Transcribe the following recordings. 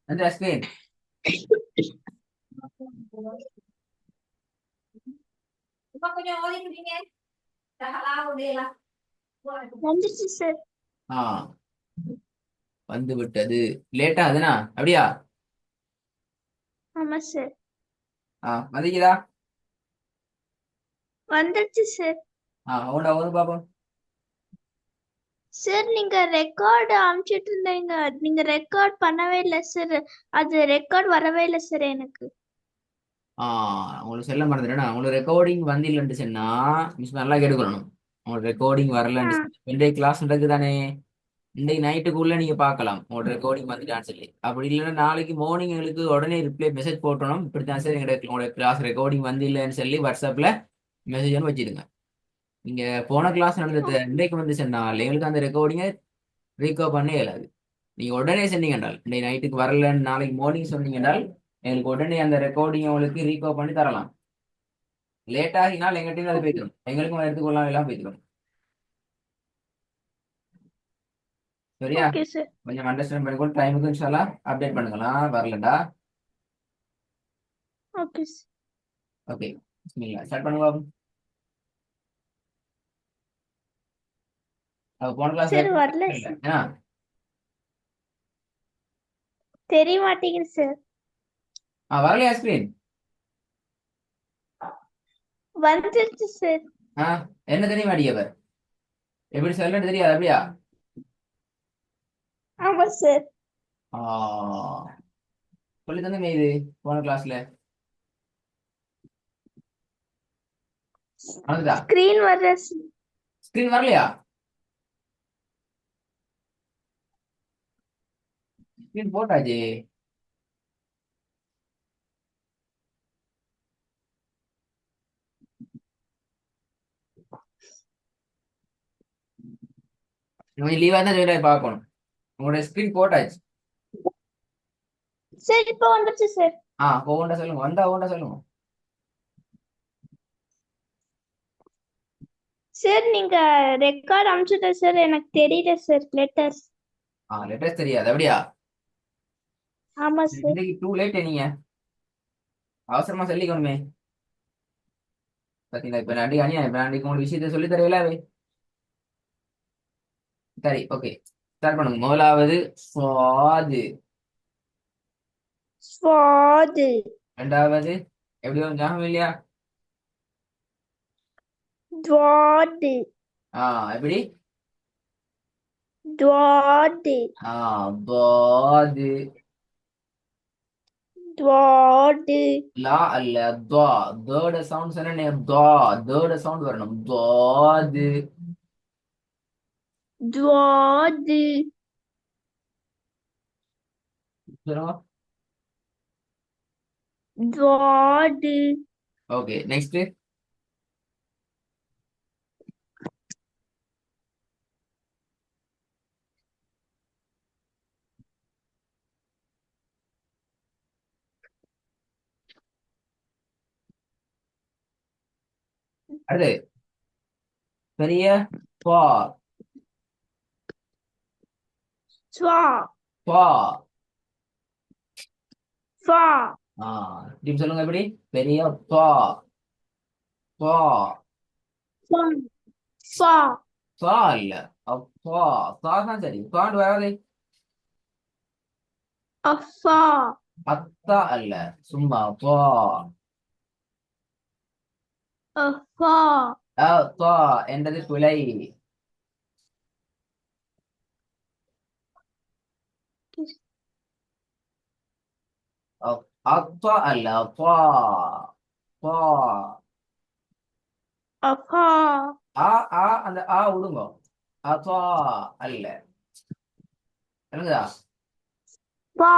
அந்த ஸ்கிரீன் கொஞ்சம் ஓதிக்கிறீங்க. வந்துருச்சு சார். ஆ வந்து விட்டது. லேட்டா அதுனா அப்படியா? ஆமா சார். மதிக்குதா? வந்துருச்சு சார். உண்டா வந்து பாப்போம். சார் நீங்க ரெக்கார்டு அனுப்பிச்சிட்டு இருந்தீங்க, நீங்க ரெக்கார்ட் பண்ணவே இல்லை சார். அது ரெக்கார்ட் வரவே இல்லை சார் எனக்கு. உங்களுக்கு சொல்ல மறந்துட்டேன்னா, உங்களுக்கு ரெக்கார்டிங் வந்து இல்லைன்னு சொன்னா மிஸ் நல்லா கேட்டுக்கணும். உங்களுக்கு ரெக்கார்டிங் ஆ. வரலன்னு இன்றைய கிளாஸ் நடக்குதானே, இன்றைக்கு நைட்டுக்குள்ள நீங்க பார்க்கலாம் உங்களோட ரெக்கார்டிங் வந்துட்டான்னு சொல்லி. அப்படி இல்லைன்னா நாளைக்கு மார்னிங் எங்களுக்கு உடனே ரிப்ளை மெசேஜ் போட்டணும், இப்படித்தான் சார் எங்களுக்கு உங்களோட கிளாஸ் ரெக்கார்டிங் வந்து இல்லைன்னு சொல்லி வாட்ஸ்அப்ல மெசேஜ் ஒன்று வச்சிடுங்க. நீங்க போன கிளாஸ் நடந்தது இன்றைக்கு வந்து சொன்னால் எங்களுக்கு அந்த ரெக்கார்டிங்கை ரீகவர் பண்ண இயலாது. நீங்க உடனே சொன்னீங்க என்றால், இன்னைக்கு நைட்டுக்கு வரலன்னு நாளைக்கு மார்னிங் சொன்னீங்க என்றால் எங்களுக்கு உடனே அந்த ரெக்கார்டிங் உங்களுக்கு ரீகவர் பண்ணி தரலாம். லேட் ஆகினால் எங்கிட்டையும் அது போய்க்கிறோம், எங்களுக்கும் எடுத்துக்கொள்ளலாம், எல்லாம் போய்க்கிறோம். சரியா? Okay sir. கொஞ்சம் அண்டர்ஸ்டாண்ட் பண்ணிக்கொண்டு டைமுக்கு இன்ஷால்லா அப்டேட் பண்ணுங்களா வரலண்டா. Okay sir. ஓகே, பிஸ்மில்லா ஸ்டார்ட் பண்ணுங்க. போன கிளாஸ் சார் வரல சார். ஏன்னா தெரிய மாட்டேங்குது சார். வரலையா ஸ்கிரீன்? வந்துருச்சு சார். என்ன தெரியுமா அடியவர் எப்படி சொல்லணும்னு தெரியாது அப்படியா? ஆமா சார். சொல்லி தந்தமே இது போன கிளாஸ்ல வந்துதா? ஸ்கிரீன் வரல சார். ஸ்கிரீன் வரலையா? ஸ்கிரீன் போட்டாச்சு. கொஞ்சம் லீவா தான் சொல்லி பார்க்கணும். உங்களோட ஸ்கிரீன் போட்டாச்சு. சார் இப்போ வந்துருச்சு சார். போகண்டா சொல்லுங்க, வந்தா ஓண்டா சொல்லுங்க. சார் நீங்க ரெக்கார்ட் அனுப்பிச்சுட்ட சார், எனக்கு தெரியல சார் லெட்டர்ஸ். லெட்டர்ஸ் தெரியாது அப்படியா? ஆமா சார். இன்னைக்கு டூ லேட் நீங்க அவசரமா சொல்லிக்கணுமே. பாத்தீங்களா இப்ப அன்றைக்கு அணியா, இப்ப அன்றைக்கு உங்களுக்கு விஷயத்த சொல்லி தரவில்லாவே. சரி, ஓகே, ஸ்டார்ட் பண்ணுங்க. முதலாவது சுவாது, ஸ்வாது. ரெண்டாவது எப்படி வரும் ஞாபகம் இல்லையா? துவாது. எப்படி? துவாது. பாது. துவாது. லா அல்ல துவா. தேர்ட் சவுண்ட் சொன்னே, துவா தேர்ட் சவுண்ட் வரணும். துவாது. துவாது. சொல்லுங்க. துவாது. Okay, next. அடுத்து பெரிய பா. ஸ்வா. பா. ஃபா. இப்படி சொல்லுங்க. எப்படி? பெரிய பா. பா. ஃபா. ஃபா. பா இல்ல, அப்பா. பா தான் சரி. பாண்டு வராது. அஃபா. அத்தா அல்ல, சும்மா பா. அஃபா. பா என்றது பிழை. அப்பா அல்ல, பா. பா. அஃபா. அந்த விடுங்க. அப்பா அல்ல. என்னதா? பா.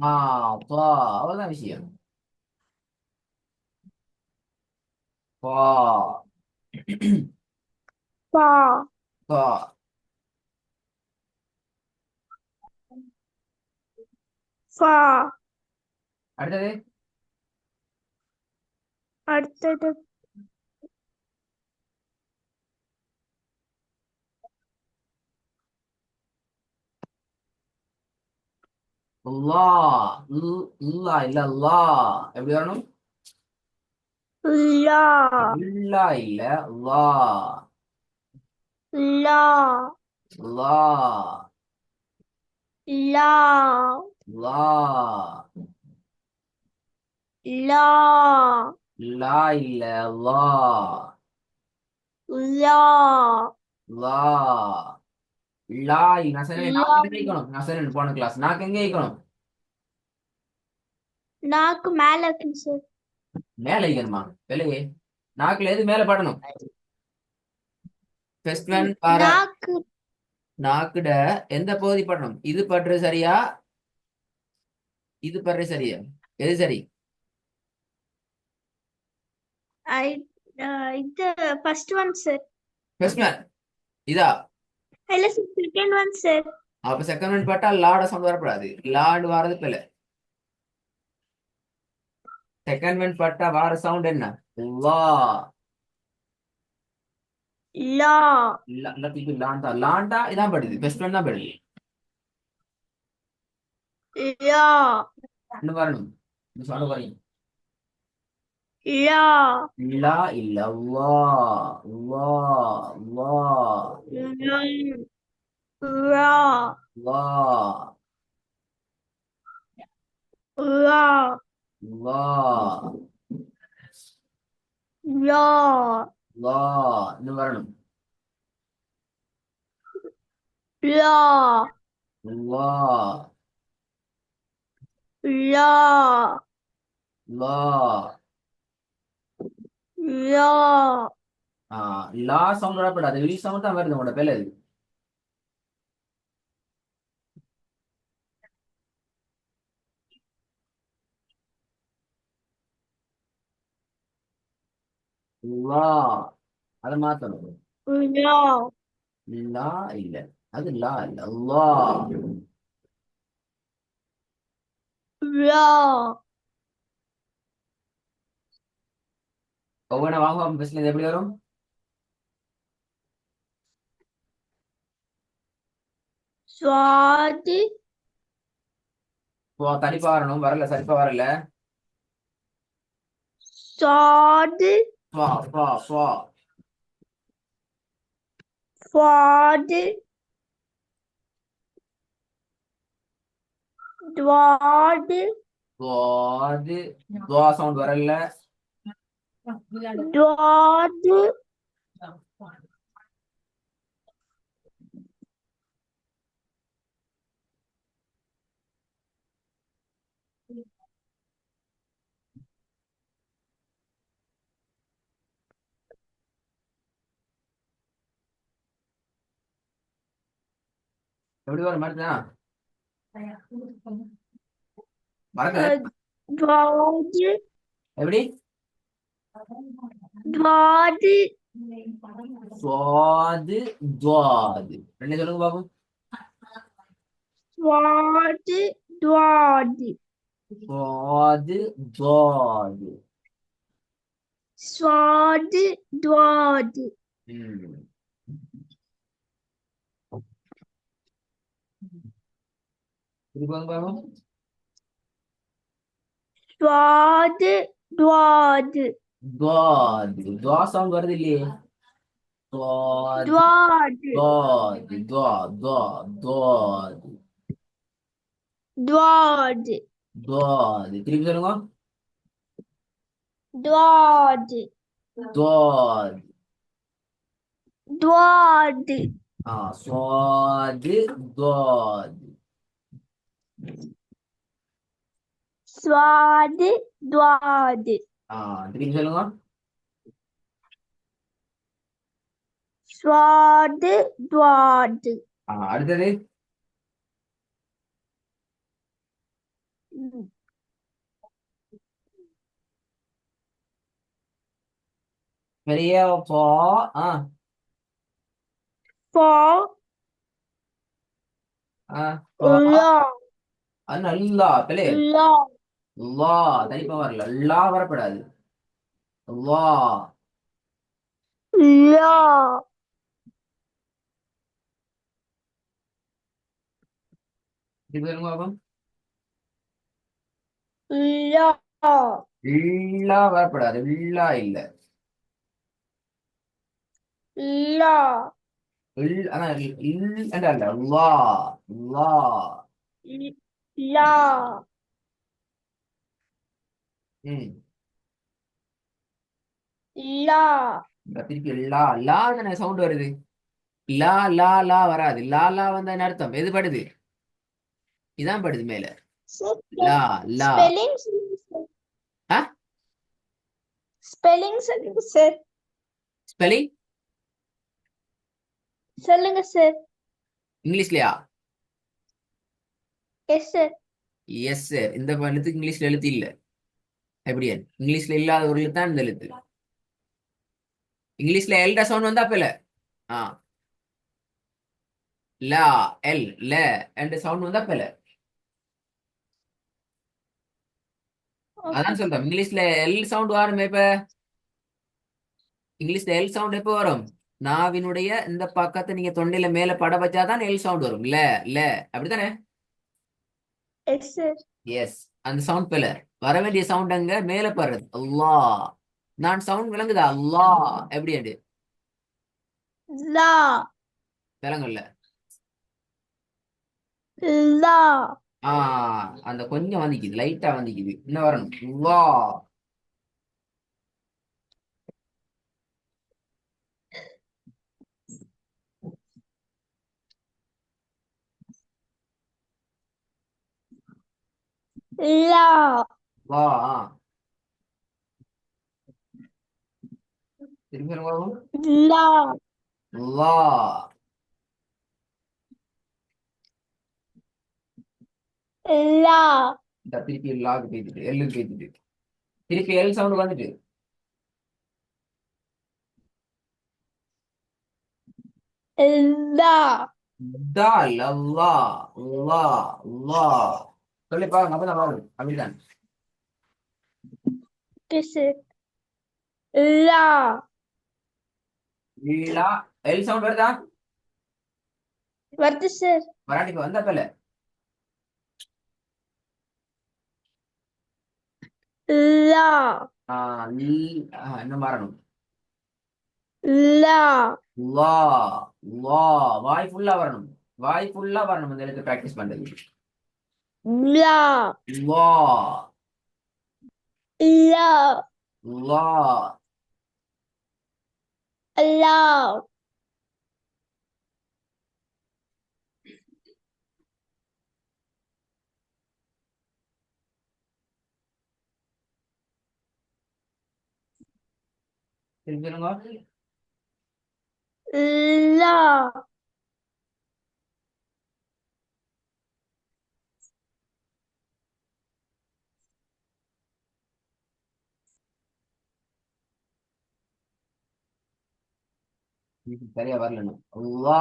பா. அவ்வளவுதான் விஷயம். பா. பா. பா. ஃபா. அடுத்தது அடுத்தது லா இல்லா இல்ல லா எப்படி வரணும்? லா இல்லா இல்ல லா லா லா லா லா லா லா இல்ல லா லா லா லா நான் சொன்னேன் லா. நாக்கு எங்க வைக்கணும்? நான் சொன்னேன் போன கிளாஸ் நாக்கு எங்க வைக்கணும்? நாக்கு மேல இருக்குங்க சார். மேல வைக்கணுமா? வெளியே நாக்குல எது மேல படணும்? ஃபர்ஸ்ட் ஒன் பார நாக்கு நாக்குட எந்த பகுதி படணும்? இது படுறது சரியா? இது படுறது சரியா? எது சரி? ஐ- இது first one sir. First one இதா? இல்ல சார், செகண்ட் ஒன் சார். அப்ப செகண்ட் ஒன் பட்டா லாட சவுண்ட் வரக்கூடாது. லாடு வாரது பிள்ளை. செகண்ட் ஒன் பட்டா வார சவுண்ட் என்ன? லா லா எல்லாத்துக்கும் லாண்டா லாண்டா இதான் படுது. ஃபர்ஸ்ட் ஒன் தான் படுது. லா இன்னும் வரணும். இந்த சொல்ல வரீங்க. லா லா இல்ல லா லா லா லா லா லா லா லா லா இன்னும் வரணும். லா லா லா லா லா லா சவுண்ட் வரப்படாது. வெளி சவுண்ட் தான் வருது உங்களோட பேல. லா அதை மாத்தணும். லா லா இல்ல அது லா இல்ல லா லா ஒவ்வொன்றா வாங்க பேசல எப்படி வரும்? சுவாதி தனிப்பா வரணும். வரல சரிப்பா வரல. சுவாதி ஸ்வா ஸ்வா ஸ்வா சுவாதி துவாதி துவாது துவா சவுண்ட் வரல. துவாதி எப்படி வரும் மறுத்துனா மறக்க துவாதி எப்படி? துவாதி சுவாது துவாது ரெண்டு சொல்லுங்க பாப்போம். சுவாதி துவாதி சுவாது துவாது. சுவாதி துவாதி ம் திருப்பி வாங்க பாப்போம். சுவாதி துவாதி துவாது துவா சவுண்ட் வருது இல்லையே. துவாது துவாதி துவாது துவா துவா துவாது துவாதி துவாது திருப்பி சொல்லுங்க. துவாதி துவாது துவாதி சுவாது துவாது. சுவாதி துவாதி திருப்பி சொல்லுங்க. சுவாதி துவாதி அடுத்தது பெரிய பா ஆ பா பா லா அது நல்லா பிள்ளை. லா லா தனிப்பா வரல. லா வரப்படாது. லா லா திருப்பி சொல்லுங்க பாப்போம். லா இல்லா வரப்படாது. இல்லா இல்ல. லா ஆனா இல்ல. லா லா. லா ம். லா திருப்பி லா லா தானே சவுண்ட் வருது. லா லா லா வராது. லா லா வந்தா என்ன அர்த்தம்? எது படுது? இதான் படுது மேல. லா லா. ஸ்பெல்லிங் ஆ ஸ்பெல்லிங் சொல்லுங்க சார். ஸ்பெல்லிங் சொல்லுங்க சார். இங்கிலீஷ்லயா? Yes sir. Yes sir. இந்த எழுத்துக்கு இங்கிலீஷ்ல எழுத்து இல்ல. எப்படியா? இங்கிலீஷ்ல இல்லாத ஒரு எழுத்து தான் இந்த எழுத்து. இங்கிலீஷ்ல எல்ட சவுண்ட் வந்தா அப்ப இல்ல. ஆ லா எல் ல என்ற சவுண்ட் வந்தா அப்ப இல்ல. ஓகே அதான் சார். சொல்றேன். இங்கிலீஷ்ல எல் சவுண்ட் வரும் இப்ப. இங்கிலீஷ்ல எல் சவுண்ட் எப்போ வரும்? நாவினுடைய இந்த பக்கத்தை நீங்க தொண்டையில மேல பட வச்சாதான் எல் சவுண்ட் வரும். ல ல அப்படித்தானே? S sir. எஸ். அந்த சவுண்ட் பெல வர வேண்டிய சவுண்ட் அங்க மேல படுறது. அல்லா. நான் சவுண்ட் விளங்குதா? அல்லா எப்படி அது? லா விளங்கல. லா ஆ அந்த கொஞ்சம் வந்திக்குது, லைட்டா வந்திக்குது. இன்னும் வரணும். அல்லா. லா வா. திரும்பி வரும். லா லா. லா இந்த திருப்பி லாக்கு பேத்துட்டு எல்லுக்கு பேத்துட்டு திருப்பி எல் சவுண்ட் வந்துட்டு. லா தா லல்லா. லா லா. சொல்லி பாருங்க அப்பதான் வரும். அப்படிதான். Okay sir. லா லா எல் சவுண்ட் வருதா? வருது சார். வராட்டி இப்ப வந்த பல. லா இன்னும் வரணும். லா லா லா. வாய் ஃபுல்லா வரணும். வாய் ஃபுல்லா வரணும் இந்த எழுத்து பிராக்டிஸ் பண்றது. லா லா லா லா. லா திருப்பி சொல்லுங்க. லா இது சரியா வரலன்னு. லா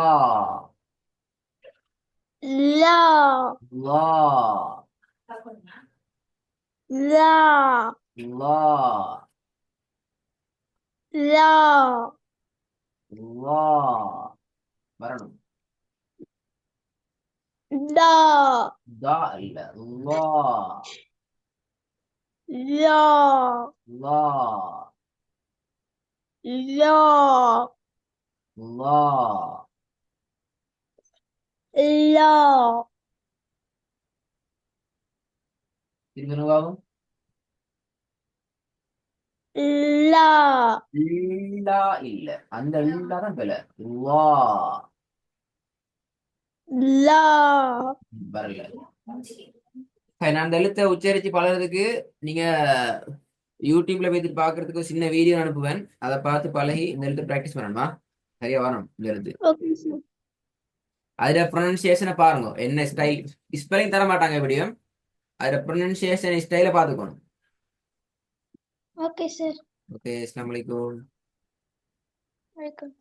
லா லா லா லா லா லா. வரணும். லா தா இல்ல. லா லா லா லா லா. லா திருப்பி சொல்லுங்க. லா இல்லா இல்ல. அந்த இல்லா தான் பில. லா லா வரல. சரி, நான் அந்த எழுத்தை உச்சரிச்சு பழகிறதுக்கு நீங்க யூடியூப்ல போய் பாக்குறதுக்கு ஒரு சின்ன வீடியோ அனுப்புவேன். அதை பார்த்து பழகி இந்த எழுத்து பிராக்டிஸ் பண்ணணுமா? சரியா வரணும் இந்த எழுத்து. Okay sir. அதுல ப்ரொனன்சியேஷனை பாருங்க. என்ன ஸ்டைல் ஸ்பெல்லிங் தர மாட்டாங்க எப்படியும். அதுல ப்ரொனன்சியேஷன் ஸ்டைல பாத்துக்கணும். Okay sir. ஓகே. அஸ்ஸலாமு அலைக்கும். வணக்கம்.